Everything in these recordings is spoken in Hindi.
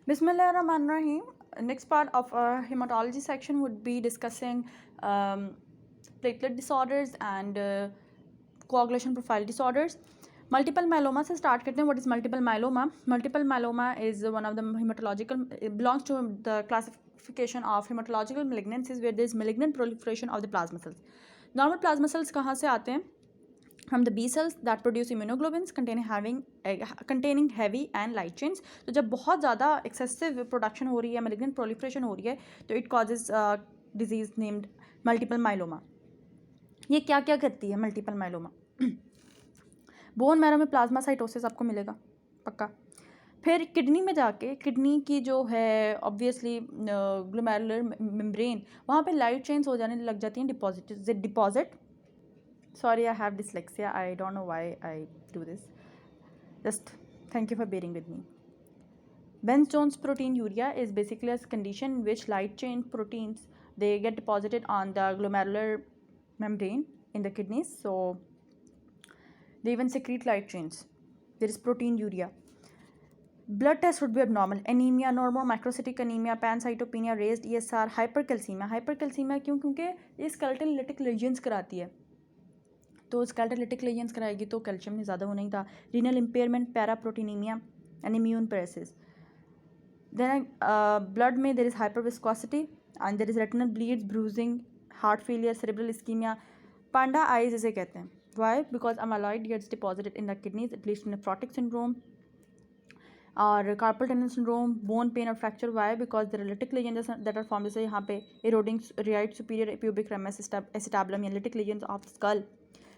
Bismillahirrahmanirrahim. Next part of our hematology section would be discussing platelet disorders and coagulation profile disorders. Multiple myeloma से start करते हैं. What is multiple myeloma? Multiple myeloma is one of the hematological, it belongs to the classification of hematological malignancies where there is malignant proliferation of the plasma cells. Normal plasma cells कहाँ से आते हैं? From the B cells that produce immunoglobulins containing heavy and light chains. तो जब बहुत ज़्यादा excessive production हो रही है, malignant proliferation हो रही है, तो it causes disease named multiple myeloma. ये क्या क्या करती है multiple myeloma? बोन मैरो में प्लाज्मा साइटोसिस आपको मिलेगा पक्का. फिर किडनी में जाके किडनी की जो है ऑब्वियसली ग्लोमेरुलर मेम्ब्रेन, वहाँ पे लाइट चेन्स हो जाने लग जाती हैं. Deposit Sorry, I have dyslexia. I don't know why I do this. Just thank you for bearing with me. Bence-Jones proteinuria is basically a condition in which light chain proteins, they get deposited on the glomerular membrane in the kidneys. So they even secrete light chains. There is proteinuria. Blood test would be abnormal. Anemia, normomicrocytic anemia, pancytopenia, raised ESR, hypercalcemia. Hypercalcemia क्यों? क्योंकि ये skeletal lytic lesions कराती है. तो स्केलेटल लिटिक लेजन्स कराएगी तो कैल्शियम नहीं ज़्यादा होना ही था. Renal impairment, paraproteinemia and immune paresis. Then blood में there is hyper viscosity and there is retinal bleeds, bruising, heart failure, cerebral ischemia. Panda eyes इसे कहते हैं. Why? Because amyloid gets deposited in the kidneys, it leads to nephrotic syndrome और carpal tunnel syndrome, bone pain और fracture. Why? Because there are lytic legends that are form. जैसे यहाँ पे eroding right superior pubic रमस acetabulum या lytic legends of skull.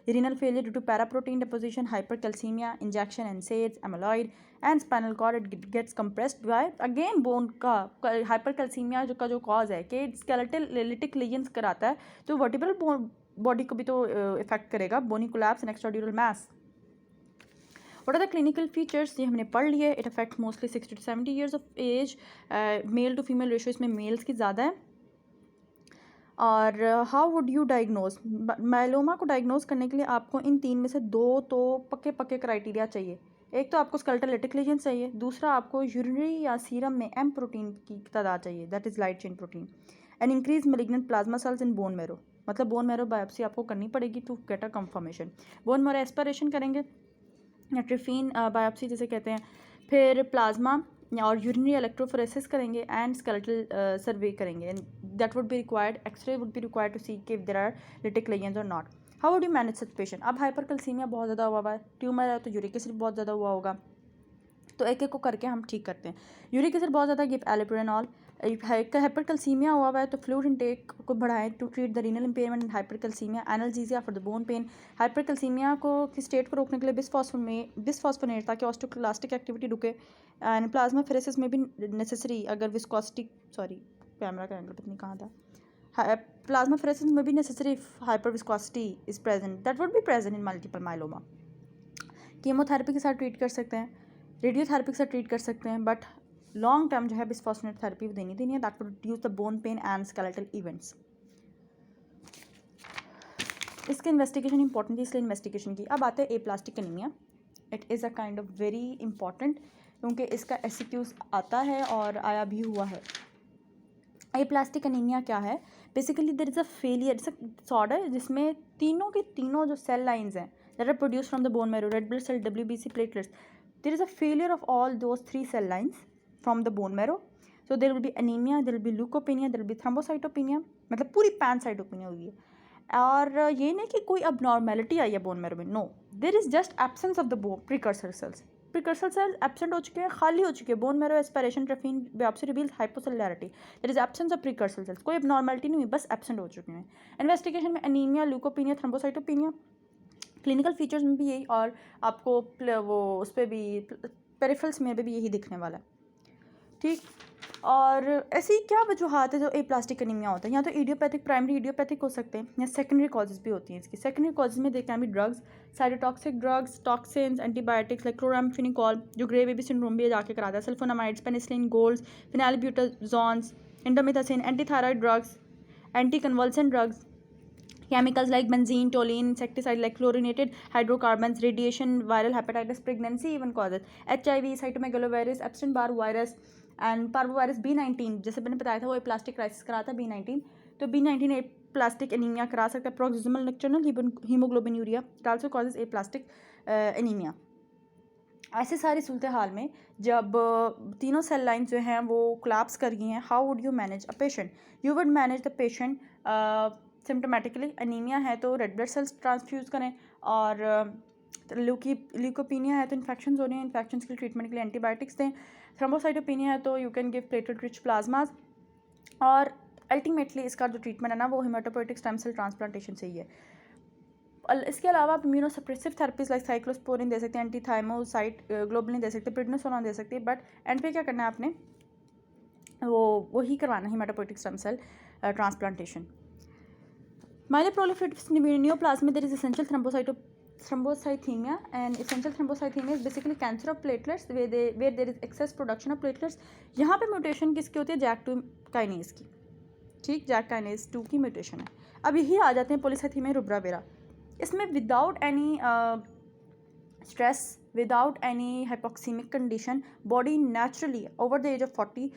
Renal failure due to paraprotein deposition, hypercalcemia, injection NSAIDs, amyloid, and spinal cord it gets compressed. Why? Again bone का hypercalcemia जो का जो cause है कि skeletal lytic lesions कराता है तो vertebral body को भी तो effect करेगा. bony collapse and extradural mass. What are the clinical features? ये हमने पढ़ लिए. It affects mostly 60 to 70 years of age. Male to female ratio इसमें males की ज़्यादा है. और how would you diagnose myeloma को? डायग्नोज करने के लिए आपको इन तीन में से दो तो पक्के पक्के क्राइटेरिया चाहिए. एक तो आपको स्केलेटल लिटिक लेजेंस चाहिए, दूसरा आपको यूरिनरी या सीरम में एम प्रोटीन की तादाद चाहिए, that is light chain protein. And increase malignant plasma cells in bone marrow. मतलब बोन मैरो बायोप्सी आपको करनी पड़ेगी to get a confirmation. Bone marrow aspiration करेंगे या ट्रिफिन बायोप्सी जिसे कहते हैं. फिर प्लाज्मा और यूरिनरी इलेक्ट्रोफोरेसिस करेंगे एंड स्केलेटल सर्वे करेंगे. And that would be required. X ray would be required to see if there are lytic legends or not. How would you manage such patient? अब हाइपरकैल्सीमिया बहुत ज़्यादा हुआ है, ट्यूमर है तो यूरिक एसिड बहुत ज़्यादा हुआ होगा, तो एक एक को करके हम ठीक करते हैं. यूरिक एसिड बहुत ज़्यादा, गिव एलिप्रोनॉल. हाइपरकैल्सीमिया हुआ है तो फ्लूइड इनटेक को बढ़ाएं to treat the renal impairment and hypercalcaemia. Analgesia for the bone pain. Hypercalcaemia को की स्टेट को रोकने के लिए बिस्फॉस्फोनेट ताकि ऑस्टोक्लास्टिक एक्टिविटी रुके. एंड प्लाज्मा फेरेसिस में भी नेसेसरी अगर विस्कोसिटी कैमरा का एंगल पता नहीं कहाँ था. प्लाज्मा फेरेसिस में भी necessary hyper viscosity is present, that would be present in multiple myeloma. Chemotherapy के साथ ट्रीट कर सकते हैं, रेडियोथेरेपी के साथ ट्रीट कर सकते हैं, बट लॉन्ग टर्म जो है बिस्फॉस्फोनेट थेरेपी देनी है. That would reduce the bone pen and skeletal events. इसके इन्वेस्टिगेशन इंपॉर्टेंट थी इसलिए इन्वेस्टिगेशन की. अब आते हैं aplastic anaemia. It is a kind of very important क्योंकि इसका एसक्यूज आता है और आया भी हुआ है. एप्लास्टिक एनीमिया क्या है? Basically there is a failure, it's a disorder जिसमें तीनों के तीनों जो सेल लाइंस हैं that are produce from the bone marrow, red blood cell, WBC, platelets, there is a failure of all those 3 cell lines from the bone marrow. So there will be anaemia, there will be leukopenia, there will be thrombocytopenia. मतलब पूरी पैनसाइटोपेनिया हुई है. और ये नहीं कि कोई अबनॉर्मेलिटी आई है बोन मैरो में, no, there is just absence of the precursor cells. Precursor cells absent हो चुके हैं, खाली हो चुके हैं. Bone marrow aspiration trephine biopsy reveals hypocellularity, there is absence of precursor cells. कोई अबनॉर्मेलिटी नहीं हुई, बस एब्सेंट हो चुके हैं. इन्वेस्टिगेशन में anaemia, leucopenia, thrombocytopenia. Clinical features में भी यही, और आपको वो उस पर भी पेरिफेरल्स में भी यही दिखने वाला है. ठीक. और ऐसी क्या वजूहत है जो एप्लास्टिक एनीमिया होता है? या तो इडियोपैथिक, प्राइमरी इडियोपैथिक हो सकते हैं, या सेकेंडरी कॉजेज़ भी होती हैं इसकी. सेकेंडरी कॉजेज़ में they can be drugs, cytotoxic drugs, toxins, antibiotics like chloramphenicol जो ग्रे बेबी सिंड्रोम भी जाके कराता है, sulphonamides, penicillin, golds, phenylbutazones, indomethacin, antithyroid drugs, anti convulsant drugs, chemicals like benzene, toluene, insecticide like chlorinated hydrocarbons, radiation, viral hepatitis, pregnancy even causes, HIV, cytomegalovirus, Epstein-Barr virus, and parvovirus B19 जैसे मैंने बताया था वो प्लास्टिक क्राइसिस कराता है B19, तो B19 ए प्लास्टिक एनीमिया करा सकता है, proximal nocturnal haemoglobinuria, it also causes A plastic anaemia. ऐसे सारी सूरत हाल में जब तीनों सेल लाइन जो हैं वो कोलैप्स कर गई हैं, how would you manage a patient? You would manage the patient symptomatically, anaemia है तो रेड ब्लड सेल्स ट्रांसफ्यूज़ करें, और ल्यूकोपीनिया है तो इन्फेक्शन हो रही हैं, इन्फेक्शन के ट्रीटमेंट के लिए एंटीबायोटिक्स दें, थ्रोम्बोसाइटोपिनिया है तो you can give platelet rich plasmas, और अल्टीमेटली इसका जो ट्रीटमेंट है ना वो हेमाटोपोइटिक स्टेम सेल ट्रांसप्लांटेशन से ही है। इसके अलावा आप इम्यूनोसप्रेसिव थेरेपीज लाइक साइक्लोस्पोरिन दे सकते हैं, एंटीथाइमोसाइट ग्लोबुलिन दे सकते हैं, प्रिडनिसोलोन दे सकते हैं, बट एंड पे क्या करना है आपने, वही करवाना है haematopoietic stem cell transplantation. Myeloproliferative neoplasm, there is essential thrombocythemia, and essential thrombocythemia is basically cancer of platelets where there is excess production of platelets। यहाँ पे म्यूटेशन किसकी होती है? JAK2 काइनेज की, ठीक, JAK काइनेज 2 की म्यूटेशन है। अब यही आ जाते हैं पॉलीसाइथीमिया रुब्रा वेरा। इसमें without any stress, without any hypoxaemic condition, body naturally over the age of 40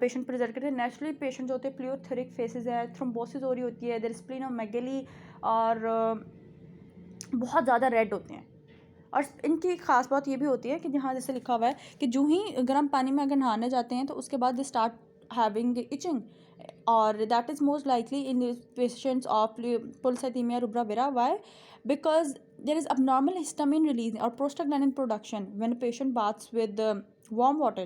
patient present करते हैं। नेचुरली पेशेंट जो होते हैं प्लियोथेरिक फेसेस है, थ्रोम्बोसिस हो रही होती है, देयर स्प्लीनोमेगेली, और बहुत ज़्यादा रेड होते हैं। और इनकी ख़ास बात ये भी होती है कि जहाँ जैसे लिखा हुआ है कि जो ही गर्म पानी में अगर नहाने जाते हैं तो उसके बाद दे स्टार्ट हैविंग इचिंग, और that is most likely in patients of polycythaemia rubra vera. Why? Because there is abnormal histamine release or prostaglandin production when a patient baths with warm water,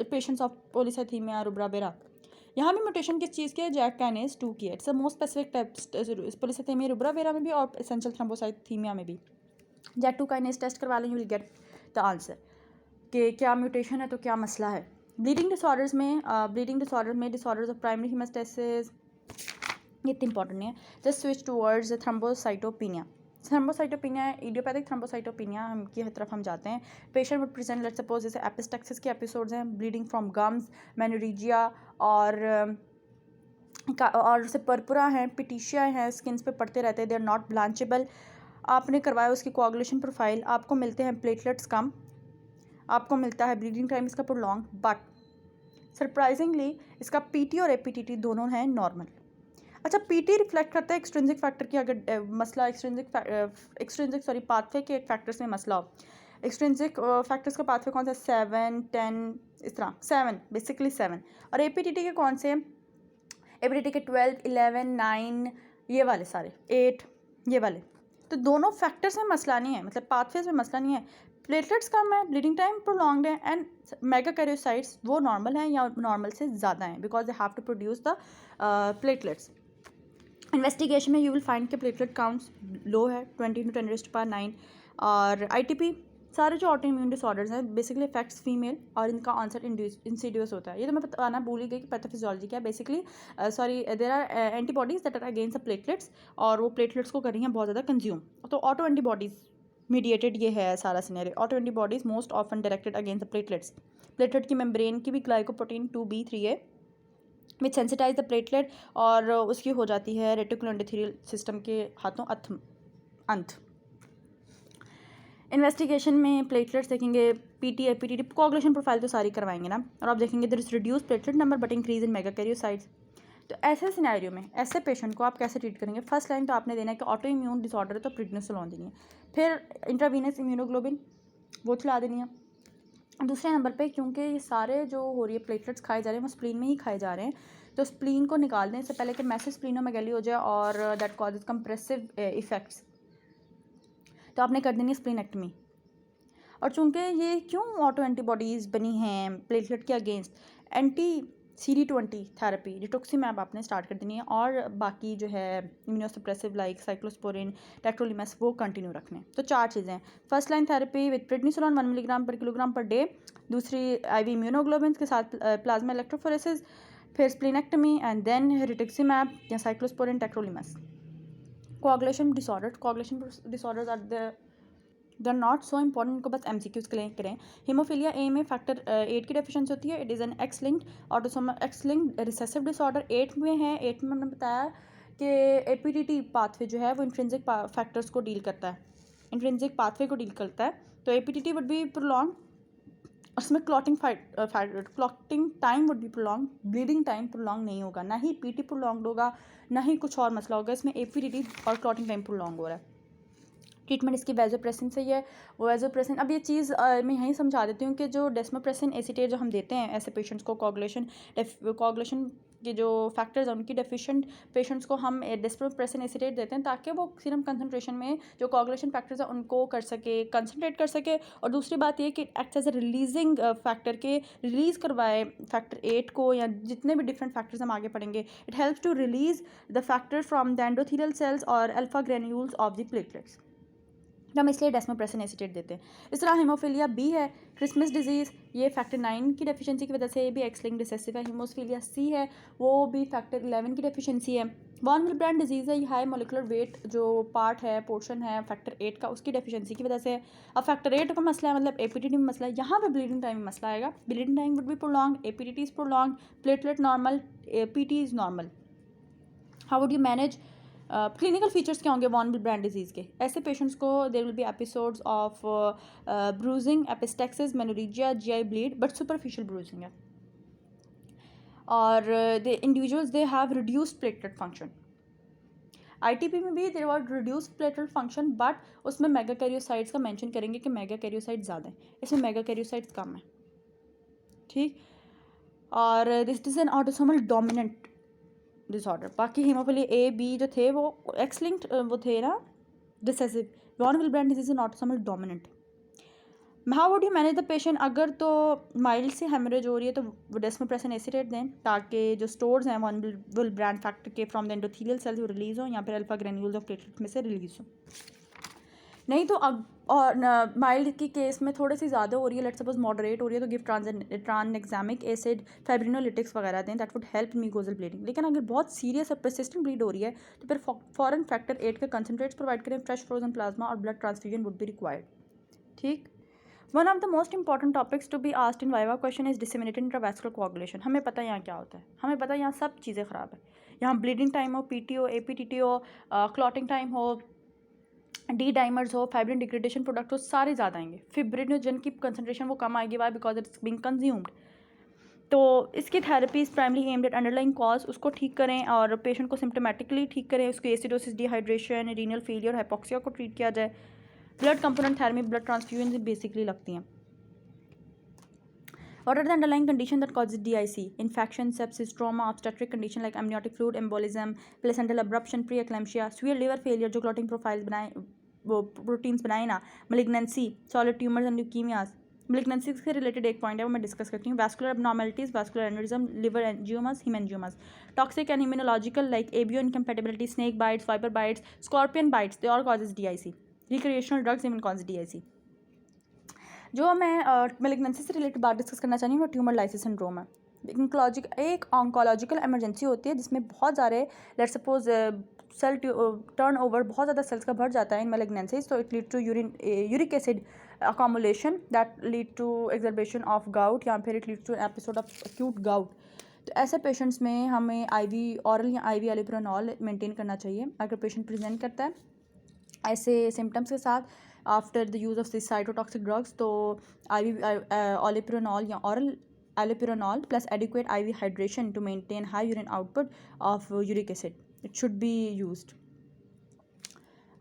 patients of polycythemia rubra vera। यहाँ भी म्यूटेशन किस चीज़ की है? JAK काइनेज 2 की है। It's a most specific type polycythaemia rubra vera में भी और एसेंशियल थ्रोम्बोसाइथीमिया में भी। JAK2 काइनेज टेस्ट करवा लें, you will get the answer कि क्या म्यूटेशन है तो क्या मसला है। ब्लीडिंग डिसऑर्डर्स में डिसऑर्डर्स ऑफ प्राइमरी हेमास्टेसिस इतनी इंपॉर्टेंट नहीं है। Just switch towards thrombocytopenia. Thrombocytopenia, idiopathic thrombocytopenia की तरफ हम जाते हैं। Patient would present, let's suppose जैसे एपिस्टेक्सिस के एपिसोड्स हैं, ब्लीडिंग फ्रॉम गम्स, मेनोरेजिया, और जैसे पर्पुरा हैं, पिटीशिया हैं, स्किन्स पे पड़ते रहते हैं, दे आर नॉट ब्लांचेबल। आपने करवाया उसकी कोआगुलेशन प्रोफाइल, आपको मिलते हैं प्लेटलेट्स कम, आपको मिलता है ब्लीडिंग टाइम इसका प्रोलॉन्ग, बट सरप्राइजिंगली इसका पीटी और एपीटीटी दोनों हैं नॉर्मल। अच्छा, पीटी रिफ्लेक्ट करता है एक्सट्रिंसिक फैक्टर की, अगर मसला एक्सट्रिंसिक पाथवे के फैक्टर्स में मसला हो। एक्सट्रिंसिक फैक्टर्स का पाथवे कौन सा है? 7, 10, इस तरह 7, बेसिकली 7। और एपीटीटी के कौन से हैं? एपीटीटी के 12, 11, 9, ये वाले सारे, 8, ये वाले। तो दोनों फैक्टर्स में मसला नहीं है, मतलब पाथवेज में मसला नहीं है। प्लेटलेट्स कम है, ब्लीडिंग टाइम प्रोलॉन्ग्ड है, एंड मेगाकैरियोसाइट्स वो नॉर्मल हैं या नॉर्मल से ज़्यादा हैं, because they have to produce the platelets. Investigation में यू विल फाइंड के प्लेटलेट काउंट्स लो है, 20 to 10⁻⁹। और आईटीपी, सारे जो ऑटो इम्यून डिसऑर्डर्स हैं बेसिकली इफेक्ट्स फीमेल, और इनका आंसर इंसीडियस होता है। ये तो मैं बताना भूल ही गई कि पैथोफिजियोलॉजी क्या है। Basically there are antibodies that are against the platelets, और वो प्लेटलेट्स को कर रही हैं बहुत ज़्यादा कंज्यूम, तो ऑटो एंटीबॉडीज मीडिएटेड ये है सारा scenario. Auto antibodies most often directed against the platelets. Platelet की मेम्ब्रेन की भी glycoprotein 2B3A which sensitise the platelet, और उसकी हो जाती है रेटिकुलर एंडोथेलियल सिस्टम के हाथों अंत। इन्वेस्टिगेशन में प्लेटलेट्स देखेंगे, पीटी, एपीटीटी, कोआगुलेशन प्रोफाइल तो सारी करवाएंगे ना, और आप देखेंगे there is reduce platelet number but increase in megakaryocytes. तो ऐसे सिनेरियो में ऐसे पेशेंट को आप कैसे ट्रीट करेंगे? फर्स्ट लाइन तो आपने देना है कि ऑटो इम्यून डिसऑर्डर है तो प्रिडनिसोलोन देनी है, फिर इंट्रावीनस इम्यूनोग्लोबिन वो खिला देनी है। दूसरे नंबर पे क्योंकि ये सारे जो हो रही है प्लेटलेट्स खाए जा रहे हैं वो स्प्लीन में ही खाए जा रहे हैं, तो स्प्लीन को निकाल दें इससे पहले कि मैसिव स्प्लीनोमेगैली हो जाए और दैट कॉजेज कंप्रेसिव इफेक्ट्स, तो आपने कर देनी है स्प्लीनेक्टमी। और चूँकि ये क्यों ऑटो एंटीबॉडीज़ बनी हैं प्लेटलेट के अगेंस्ट, CD20 थेरेपी, रिटुक्सीमैब आपने स्टार्ट कर देनी है, और बाकी जो है इम्यूनोसप्रेसिव लाइक साइक्लोस्पोरिन, टेक्रोलिमस वो कंटिन्यू रखने। तो 4 चीज़ें, first line therapy with prednisolone 1 milligram per kilogram per day, दूसरी IV इम्यूनोग्लोबिन के साथ प्लाज्मा इलेक्ट्रोफोरेसिस, फिर स्प्लीनेक्टमी, एंड देन रिटुक्सीमैब या cyclosporin, tacrolimus. Coagulation disorders are they are not so important, को बस MCQs क्लेम करें। हीमोफीलिया ए में फैक्टर 8 की डेफिशिएंसी होती है, it is an X-linked recessive disorder. 8 में है, 8 में मैंने बताया कि एपीटीटी पाथवे जो है वो इंट्रिंसिक फैक्टर्स को डील करता है, इंट्रिंसिक पाथवे को डील करता है, तो एपीटीटी वुड बी प्रोलॉन्ग उसमें clotting time would be prolong, bleeding time prolong नहीं होगा, ना ही पीटी प्रोलॉन्ग होगा, ना ही कुछ और मसला होगा। इसमें एपीडीटी और क्लॉटिंग टाइम प्रोलॉन्ग हो रहा है। ट्रीटमेंट इसकी वैजोप्रेसिन से ही है। वो वैजोप्रेसिन, अब ये चीज़ मैं यहीं समझा देती हूँ कि जो डेस्मोप्रेसिन एसीटेट जो हम देते हैं ऐसे पेशेंट्स को, कोगुलेशन के जो फैक्टर्स हैं उनकी डेफिशिएंट पेशेंट्स को हम डेस्मोप्रेसिन एसीटेट देते हैं ताकि वो सीरम कंसनट्रेशन में जो कोगुलेशन फैक्टर्स हैं उनको कर सके, कंसनट्रेट कर सके। और दूसरी बात ये कि act as a releasing factor के रिलीज़ करवाए फैक्टर 8 को, या जितने भी डिफरेंट फैक्टर्स हम आगे पढ़ेंगे। It helps to release the factor from the endothelial cells और alpha granules of the platelets. हम इसलिए डेस्मोप्रेसिन एसीटेट देते हैं। इस तरह हीमोफीलिया बी है, क्रिसमस डिजीज़, ये फैक्टर 9 की डेफिशिएंसी की वजह से भी एक्स लिंक्ड रिसेसिव है। हीमोफीलिया सी है, वो भी फैक्टर 11 की डेफिशिएंसी है। वॉन विलब्रैंड डिजीज़ है, ये हाई मोलिकुलर वेट जो पार्ट है, पोर्शन है फैक्टर 8 का, उसकी डेफिशिएंसी की वजह से। अब फैक्टर 8 का मसला है, मतलब एपीटीटी में मसला है, यहाँ पे ब्लीडिंग टाइम में मसला आएगा। Bleeding time would be prolong, APTT is prolong, platelet normal, PT is normal. How would you manage? Clinical features क्या होंगे वॉन विलब्रैंड डिजीज़ के? ऐसे पेशेंट्स को there will be episodes of bruising, epistaxis, menorrhagia, GI bleed, but superficial bruising है। और the individuals they have reduced platelet function. ITP में भी there was reduced platelet function, but उसमें मेगाकैरियोसाइट्स का मेंशन करेंगे कि मेगाकैरियोसाइट्स ज़्यादा है, इसमें मेगाकैरियोसाइट्स कम है। ठीक। और this is an autosomal dominant disorder. बाकी हीमोफीलिया ए बी जो थे वो एक्स लिंक्ड वो थे ना, recessive. Von Willebrand disease is autosomal dominant. How would you manage the patient? अगर तो माइल्ड से हेमरेज हो रही है तो डेस्मोप्रेसिन एसीटेट दें ताकि जो स्टोर्स हैं वॉन विलब्रैंड फैक्टर के फ्रॉम द एंडोथेलियल सेल्स वो रिलीज हो, या फिर अल्फा ग्रेन्यूल्स ऑफ प्लेटलेट में से रिलीज हो। नहीं तो अब और माइल्ड की केस में थोड़ी सी ज़्यादा हो रही है, लेट्स सपोज मॉडरेट हो रही है, तो गिव ट्रांएग्जामिक एसिड, फाइब्रिनोलिटिक्स वगैरह दें, that would help mucosal bleeding. लेकिन अगर बहुत सीरियस और परसिस्टेंट ब्लीड हो रही है तो फिर फॉरन फैक्टर 8 के कंसनट्रेट्स प्रोवाइड करें, फ्रेश फ्रोजन प्लाज्मा और blood transfusion would be required. ठीक। One of the most important topics to be asked in viva question is disseminated intravascular coagulation. हमें पता है यहाँ क्या होता है, हमें पता है यहाँ सब चीज़ें ख़राब है। यहाँ ब्लीडिंग टाइम हो, पीटी हो, एपीटीटी हो, क्लॉटिंग टाइम हो, डी डाइमर्स हो, फाइब्रिन डिग्रेडेशन प्रोडक्ट हो, सारे ज़्यादा आएंगे। फिब्रिनोजन की कंसनट्रेशन वो कम आएगी, why? Because it's being consumed. तो इसकी therapy is primarily aimed at underlying cause, उसको ठीक करें और पेशेंट को सिम्टोमेटिकली ठीक करें, उसकी acidosis, dehydration, renal failure, hypoxia को ट्रीट किया जाए। Blood component therapy, blood transfusion basically लगती हैं। What are the underlying condition that causes DIC? Infection, sepsis, trauma, obstetric condition like amniotic fluid embolism, placental abruption, preeclampsia, severe liver failure जो clotting profiles बनाए, वो प्रोटीन्स बनाए ना, malignancy, solid tumors and leukemias। malignancy से रिलेटेड एक पॉइंट है वो मैं डिस्कस करती हूँ। vascular abnormalities, vascular aneurysm, liver angiomas, hemangiomas, toxic and immunological like ABO incompatibility, snake bites, viper bites, scorpion bites, they all causes DIC। recreational drugs even cause DIC। जो मैं मेलिग्नेंसी से रिलेटेड बात डिस्कस करना चाहती हूँ वो ट्यूमर लाइसिस सिंड्रोम है। एक ऑन्कोलॉजिकल एमरजेंसी होती है जिसमें बहुत सारे, let's suppose cell turn over, बहुत ज़्यादा सेल्स का बढ़ जाता है इन मेलिग्नेंसीज, तो it lead to uric acid accumulation that lead to exacerbation of gout, या फिर it lead to episode of acute gout. तो ऐसे पेशेंट्स में हमें आईवी ऑरल या आईवी एलिप्रोनॉल मेंटेन करना चाहिए। अगर पेशेंट प्रेजेंट करता है ऐसे सिम्टम्स के साथ after the use of this cytotoxic drugs, तो आईवी ओलिप्रोनॉल या oral allopurinol plus adequate IV hydration to maintain high urine output of uric acid it should be used.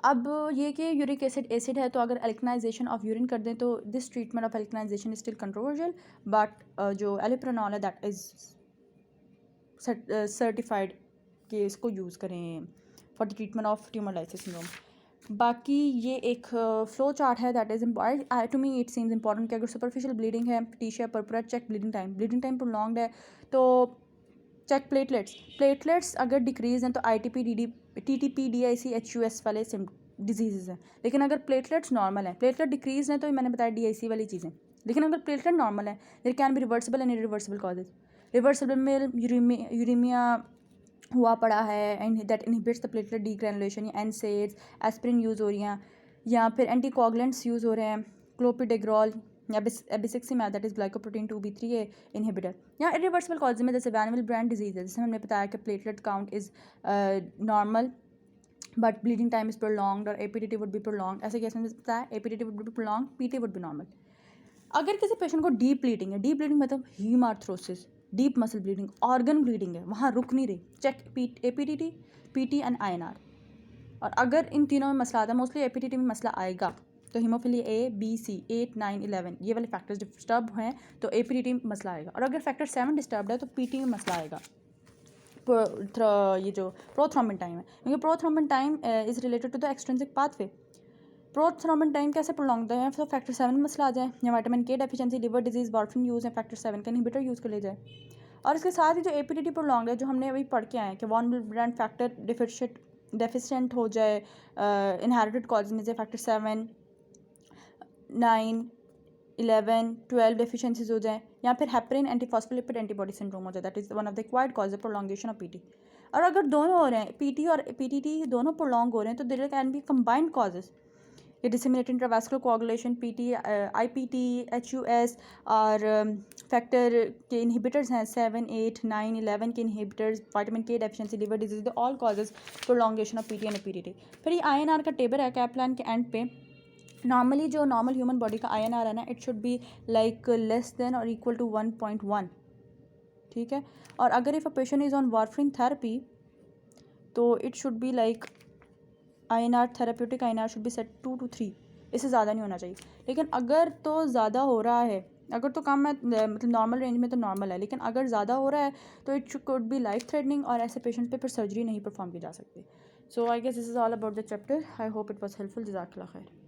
अब ये कि यूरिक एसिड है, तो अगर एल्कनाइजेशन ऑफ यूरिन कर दें तो this treatment of alkalinization is still controversial, but जो एलिप्रोनॉल है दैट इज़ सर्टिफाइड कि इसको यूज़ करें for the treatment of tumour lysis syndrome. बाकी ये एक फ्लो चार्ट है that is important to me, it seems important कि अगर सुपरफिशियल ब्लीडिंग है, टीशिया purpura, check bleeding time prolonged है, तो चेक प्लेटलेट्स अगर डिक्रीज़ हैं तो ITP, TTP, DIC, HUS वाले डिजीज़ हैं। लेकिन अगर प्लेटलेट्स नॉर्मल हैं, प्लेटलेट डिक्रीज़ हैं, तो मैंने बताया DIC वाली चीज़ें। लेकिन अगर प्लेटलेट नॉर्मल है, there can be reversible and irreversible causes. Reversible में यूरेमिया हुआ पड़ा है and that inhibits the platelet degranulation, या NSAIDs, एस्पिरिन यूज़ हो रही हैं, या फिर एंटीकोगुलेंट्स यूज़ हो रहे हैं, क्लोपिडेग्रॉल या abciximab that is glycoprotein 2B3A inhibitor. या इरिवर्सिबल कॉज में जैसे वैन विलब्रैंड डिजीज़ है, जैसे हमने बताया कि platelet count is normal but bleeding time is prolonged और APTT वुड बी प्रोलॉन्ग्ड। ऐसे केस में बताया APTT would be prolonged, PT would be normal. अगर किसी पेशेंट को डीप ब्लीडिंग है, डीप ब्लीडिंग मतलब haemarthrosis, deep muscle bleeding, organ bleeding है, वहाँ रुक नहीं रही, check APTT, PT and INR। और अगर इन तीनों में मसला आता है, मोस्टली APTT में मसला आएगा, तो हीमोफिलिया A, B, C, 8, 9, 11 ये वाले फैक्टर्स डिस्टर्ब हैं तो APTT में मसला आएगा। और अगर फैक्टर 7 डिस्टर्ब है तो PT में मसला आएगा। ये जो प्रोथ्रोम्बिन टाइम है, क्योंकि prothrombin time is related to the extrinsic pathway. Prothrombin time कैसे प्रोलॉन्ग है, तो फैक्टर 7 में मसला आ जाए, या vitamin K deficiency, liver disease, warfarin use है, फैक्टर 7 का इनहिबिटर यूज़ कर ले जाए। और इसके साथ ही जो APTT प्रोलॉन्ग है, जो हमने अभी पढ़ के आए हैं कि वॉन ब्रांड फैक्टर डेफिशिएंट हो जाए, इनहेरिटेड कॉज में से फैक्टर 7, 9, 11, 12 डेफिशिएंसीज हो जाए, या फिर हेपरिन एंटीफॉस्फोलिपिड एंटीबॉडी सिंड्रोम हो जाए, that is one of the acquired cause prolongation of PT। और अगर दोनों हो रहे हैं, PT और PTT दोनों प्रोलॉन्ग हो रहे हैं, तो there can be combined causes, ये disseminated intravascular coagulation, PT, IPT, HUS, और फैक्टर के इनहिबिटर्स हैं 7, 8, 9, 11 के inhibitors, vitamin K deficiency, liver disease, all causes prolongation of PT and PTT। फिर ये INR का टेबल है कैप्लान के एंड पे। नॉर्मली जो नॉर्मल ह्यूमन बॉडी का INR है ना, it should be like less than or equal to 1.1, ठीक है। और अगर if a patient is on warfarin therapy तो it should be like INR, therapeutic INR should be set 2 to 3, इससे ज़्यादा नहीं होना चाहिए। लेकिन अगर तो ज़्यादा हो रहा है, अगर तो कम है मतलब नॉर्मल रेंज में तो नॉर्मल है, लेकिन अगर ज़्यादा हो रहा है तो it could be life threatening, और ऐसे पेशेंट पे फिर सर्जरी नहीं परफॉर्म की जा सकती। So I guess this is all about the chapter. I hope it was helpful. जज़ाकल्लाह खैर।